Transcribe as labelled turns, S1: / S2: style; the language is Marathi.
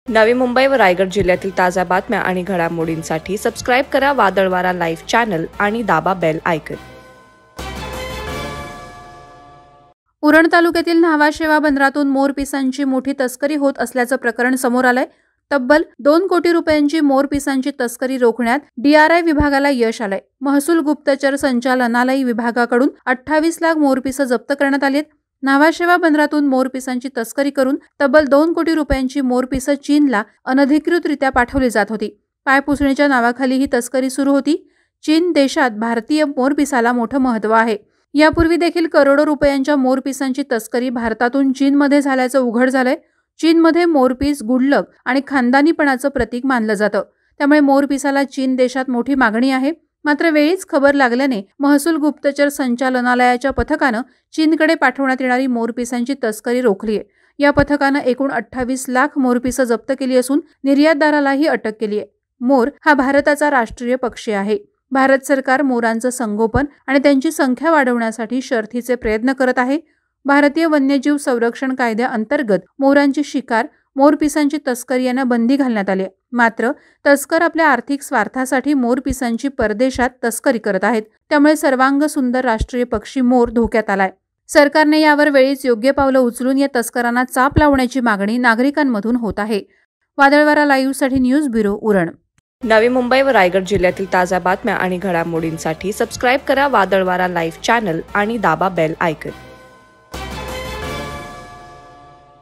S1: नवी मुंबई व रायगड जिल्ह्यातील ताज्या बातम्या आणि घडामोडींसाठी सबस्क्राईब करा वादळवारा लाईव्ह चॅनल आणि दाबा बेल आयकॉन।
S2: उरण तालुक्यातील न्हावाशेवा बंदरातून मोरपिसांची मोठी तस्करी होत असल्याचं प्रकरण समोर आलंय। तब्बल 2 कोटी रुपयांची मोरपिसांची तस्करी रोखण्यात DRI विभागाला यश आलंय। महसूल गुप्तचर संचालनालय विभागाकडून 28 लाख मोरपिसं जप्त करण्यात आलीत। न्हावाशेवा बंदरातून मोरपिसांची तस्करी करून तब्बल 2 कोटी रुपयांची मोरपिसं चीनला अनधिकृतरित्या पाठवली जात होती। पायपुसणीच्या नावाखाली ही तस्करी सुरू होती। चीन देशात भारतीय मोरपिसाला मोठं महत्त्व आहे। यापूर्वी देखील करोडो रुपयांच्या मोरपिसांची तस्करी भारतातून चीनमध्ये झाल्याचं उघड झालंय। चीनमध्ये मोरपीस गुडलक आणि खानदानीपणाचं प्रतीक मानलं जातं, त्यामुळे मोरपिसाला चीन देशात मोठी मागणी आहे। मात्र वेळीच खबर लागल्याने महसूल गुप्तचर संचालनालयाच्या पथकानं चीनकडे पाठवण्यात येणारी मोरपिसांची तस्करी रोखली आहे। या पथकानं एकूण 28 लाख मोरपिसं जप्त केली असून निर्यातदारालाही अटक केली आहे। मोर हा भारताचा राष्ट्रीय पक्षी आहे। भारत सरकार मोरांचं संगोपन आणि त्यांची संख्या वाढवण्यासाठी शर्थीचे प्रयत्न करत आहे। भारतीय वन्यजीव संरक्षण कायद्याअंतर्गत मोरांची शिकार, मोरपिसांची तस्करी यांना बंदी घालण्यात आली आहे। मात्र तस्कर आपल्या आर्थिक स्वार्थासाठी मोरपिसांची परदेशात तस्करी करत आहेत, त्यामुळे सर्वांग सुंदर राष्ट्रीय पक्षी मोर धोक्यात आलाय। सरकारने यावर वेळीच योग्य पावलं उचलून या तस्करांना चाप लावण्याची मागणी नागरिकांमधून होत आहे। वादळवारा लाईव्हसाठी न्यूज ब्युरो उरण।
S1: नवी मुंबई व रायगड जिल्ह्यातील ताज्या बातम्या आणि घडामोडींसाठी सबस्क्राईब करा वादळवारा लाईव्ह चॅनल आणि दाबा बेल आयकॉन।